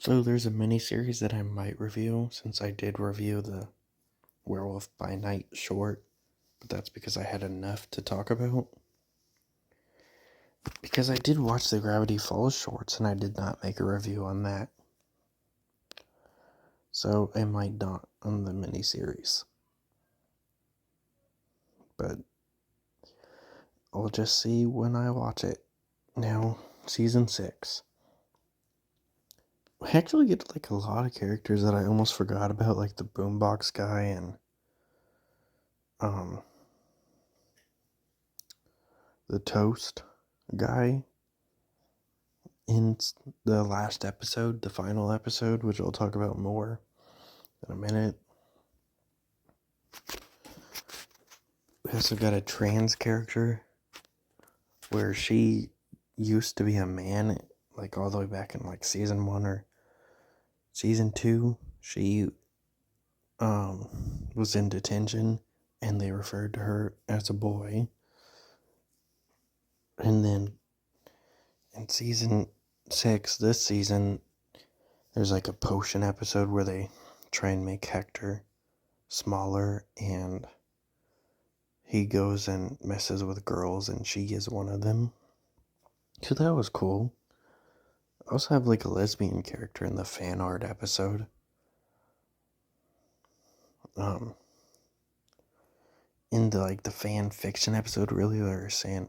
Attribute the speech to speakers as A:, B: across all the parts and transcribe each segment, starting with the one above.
A: So there's a mini series that I might review since I did review the Werewolf by Night short, but that's because I had enough to talk about. Because I did watch the Gravity Falls shorts and I did not make a review on that. So I might not on the mini series. But I'll just see when I watch it. Now, season 6. I actually get like a lot of characters that I almost forgot about, like the boombox guy and um the toast guy in the last episode, the final episode, which I'll talk about more in a minute. We also got a trans character where she used to be a man, like all the way back in like season 1 or season 2. She was in detention and they referred to her as a boy. And then in season 6, this season, there's like a potion episode where they try and make Hector smaller, and he goes and messes with girls and she is one of them. So that was cool. I also have like a lesbian character in the fan art episode. In the fan fiction episode, really, they're saying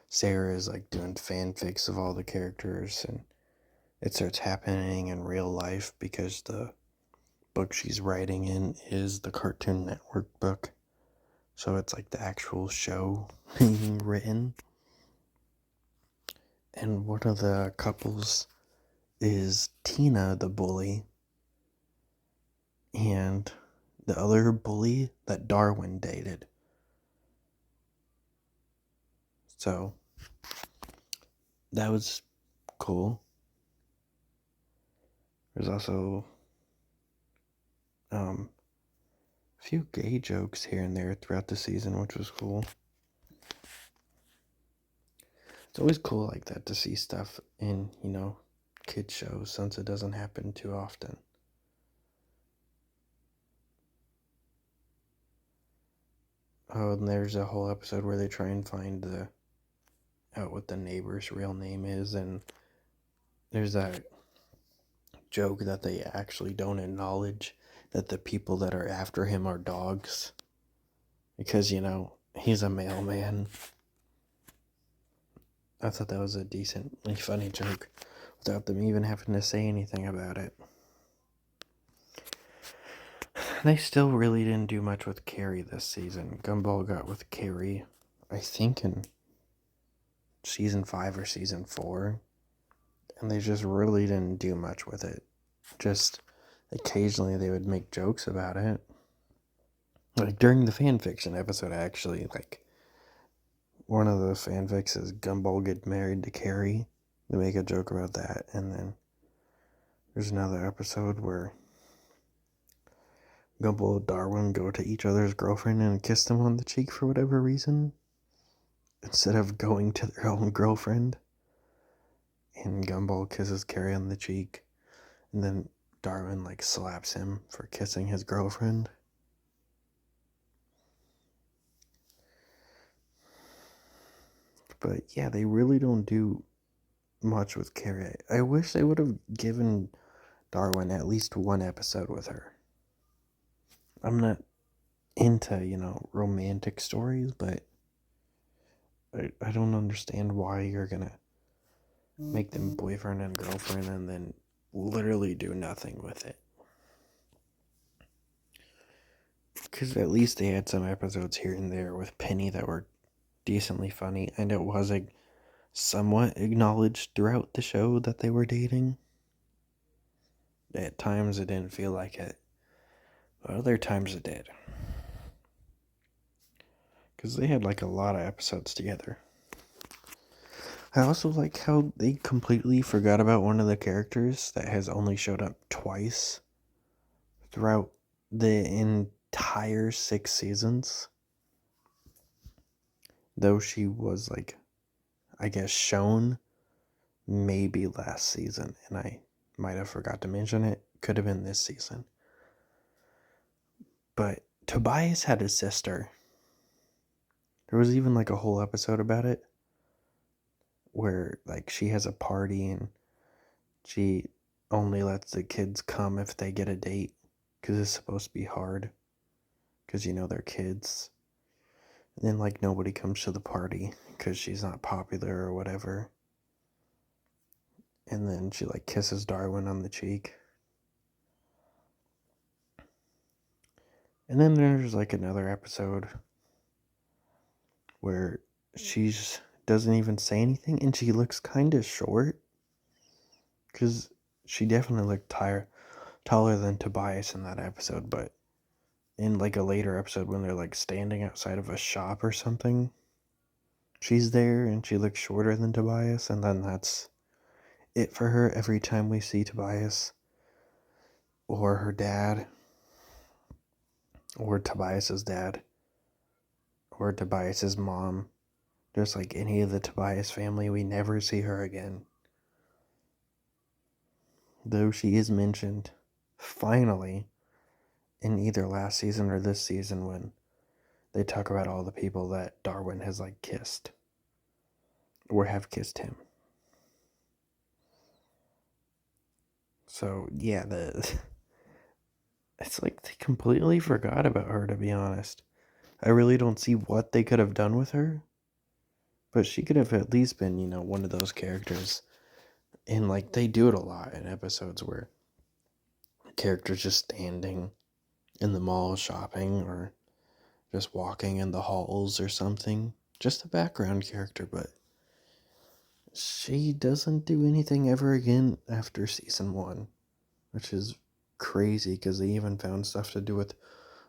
A: Sarah is like doing fanfics of all the characters, and it starts happening in real life because the book she's writing in is the Cartoon Network book. So it's like the actual show being written. And one of the couples is Tina, the bully, and the other bully that Darwin dated. So that was cool. There's also a few gay jokes here and there throughout the season, which was cool. It's always cool like that to see stuff in, kid shows, since it doesn't happen too often. Oh, and there's a whole episode where they try and find out what the neighbor's real name is, and there's that joke that they actually don't acknowledge that the people that are after him are dogs. Because, he's a mailman. I thought that was a decently funny joke without them even having to say anything about it. They still really didn't do much with Carrie this season. Gumball got with Carrie, I think, in season 5 or season 4. And they just really didn't do much with it. Just occasionally they would make jokes about it. Like during the fanfiction episode, actually, like one of the fanfics is Gumball get married to Carrie. They make a joke about that. And then there's another episode where Gumball and Darwin go to each other's girlfriend and kiss them on the cheek for whatever reason, instead of going to their own girlfriend. And Gumball kisses Carrie on the cheek, and then Darwin slaps him for kissing his girlfriend. But yeah, they really don't do much with Carrie. I wish they would have given Darwin at least one episode with her. I'm not into, romantic stories, but I don't understand why you're gonna make them boyfriend and girlfriend and then literally do nothing with it. Because at least they had some episodes here and there with Penny that were decently funny, and it was somewhat acknowledged throughout the show that they were dating. At times it didn't feel like it, but other times it did. Because they had a lot of episodes together. I also like how they completely forgot about one of the characters that has only showed up twice throughout the entire 6 seasons. Though she was I guess shown maybe last season, and I Might have forgot to mention it. Could have been this season. But Tobias had a sister. There was even like a whole episode about it where like she has a party and she only lets the kids come if they get a date because it's supposed to be hard because they're kids. And then like nobody comes to the party because she's not popular or whatever. And then she like kisses Darwin on the cheek. And then there's like another episode where she's doesn't even say anything and she looks kind of short because she definitely looked taller than Tobias in that episode, but in like a later episode when they're like standing outside of a shop or something, she's there and she looks shorter than Tobias, and then that's it for her every time we see Tobias or her dad or Tobias's dad or Tobias's mom. Just like any of the Tobias family, we never see her again. Though she is mentioned, finally, in either last season or this season when they talk about all the people that Darwin has like kissed or have kissed him. So yeah, it's like they completely forgot about her, to be honest. I really don't see what they could have done with her, but she could have at least been, one of those characters. And like they do it a lot in episodes where the character's just standing in the mall shopping or just walking in the halls or something. Just a background character, but she doesn't do anything ever again after season 1, which is crazy because they even found stuff to do with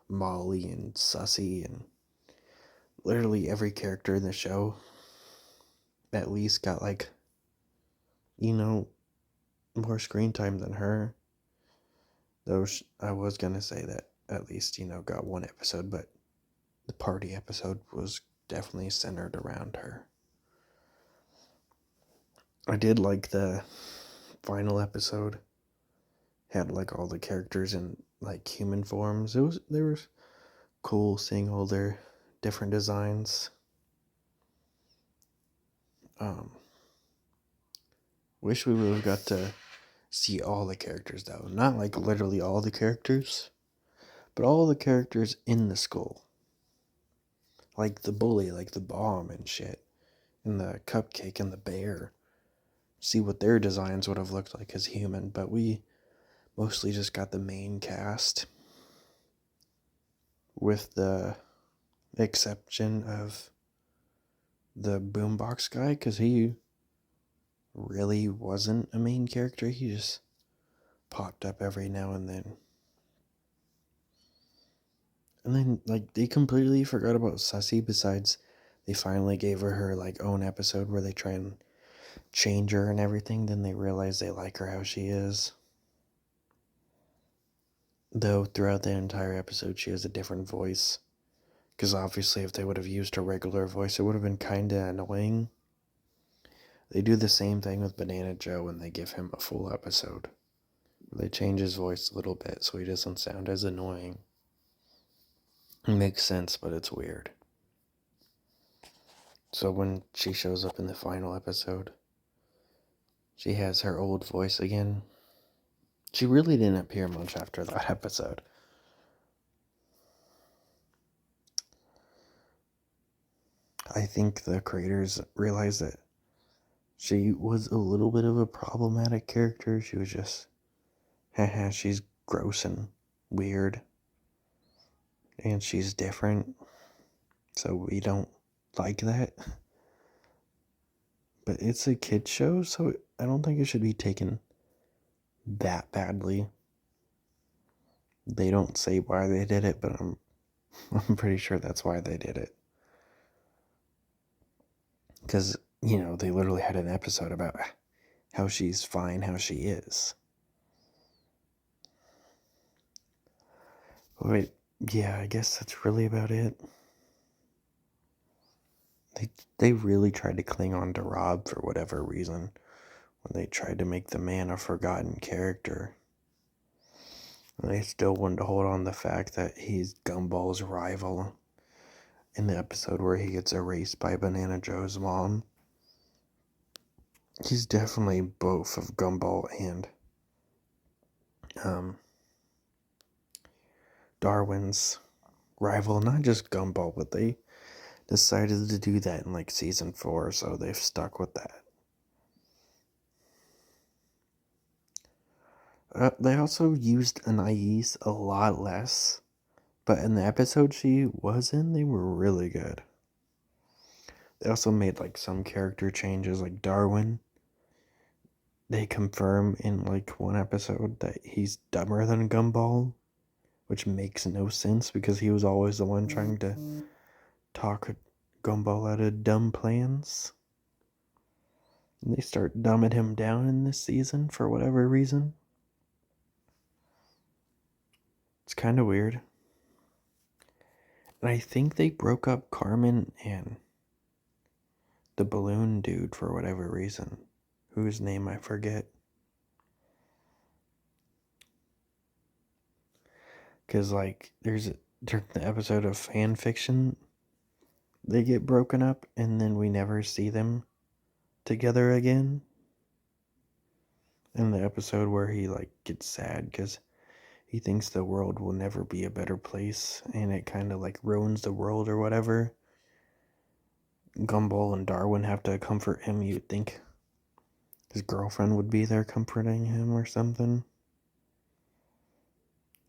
A: Molly and Sussy and literally every character in the show at least got like, more screen time than her. Though I was gonna say that at least, got one episode, but the party episode was definitely centered around her. I did like the final episode. Had like all the characters in like human forms. They were cool seeing all their different designs. Wish we would have got to see all the characters though. Not like literally all the characters, but all the characters in the school. Like the bully, like the bomb and shit. And the cupcake and the bear. See what their designs would have looked like as human, but we mostly just got the main cast. With the exception of the boombox guy, because he really wasn't a main character. He just popped up every now and then. And then, like, they completely forgot about Sussy, besides they finally gave her like, own episode where they try and change her and everything. Then they realize they like her how she is. Though, throughout the entire episode, she has a different voice. Because obviously, if they would have used her regular voice, it would have been kind of annoying. They do the same thing with Banana Joe when they give him a full episode. They change his voice a little bit so he doesn't sound as annoying. It makes sense, but it's weird. So when she shows up in the final episode, she has her old voice again. She really didn't appear much after that episode. I think the creators realized that she was a little bit of a problematic character. She was just, haha, she's gross and weird. And she's different. So we don't like that. But it's a kid's show, so I don't think it should be taken that badly. They don't say why they did it, but I'm pretty sure that's why they did it. Because, they literally had an episode about how she's fine, how she is. But yeah, I guess that's really about it. They really tried to cling on to Rob for whatever reason, when they tried to make the man a forgotten character. And they still wanted to hold on to the fact that he's Gumball's rival in the episode where he gets erased by Banana Joe's mom. He's definitely both of Gumball and Darwin's rival. Not just Gumball, but they decided to do that in like season 4, so they've stuck with that. They also used Anais a lot less, but in the episode she was in, they were really good. They also made like some character changes, like Darwin. They confirm in like one episode that he's dumber than Gumball, which makes no sense because he was always the one trying to talk Gumball out of dumb plans. And they start dumbing him down in this season for whatever reason. It's kind of weird. And I think they broke up Carmen and the balloon dude for whatever reason, whose name I forget. Because, like, during the episode of fan fiction, they get broken up and then we never see them together again. In the episode where he, like, gets sad because he thinks the world will never be a better place and it kind of, like, ruins the world or whatever. Gumball and Darwin have to comfort him. You'd think his girlfriend would be there comforting him or something.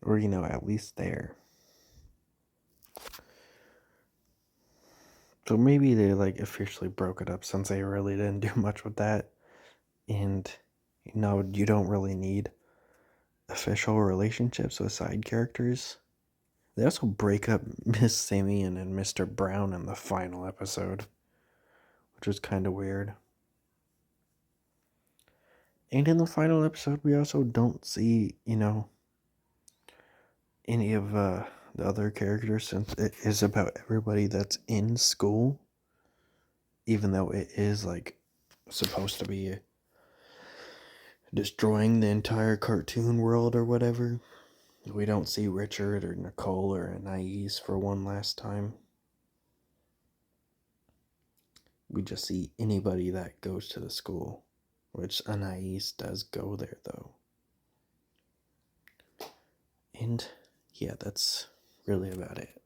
A: Or, you know, at least there. So maybe they, like, officially broke it up since they really didn't do much with that. And, you know, you don't really need official relationships with side characters. They also break up Miss Simeon and Mr. Brown in the final episode, which was kind of weird. And in the final episode, we also don't see, you know, any of the other characters since it is about everybody that's in school. Even though it is, like, supposed to be destroying the entire cartoon world or whatever. We don't see Richard or Nicole or Anais for one last time. We just see anybody that goes to the school, which Anais does go there though. And yeah, that's really about it.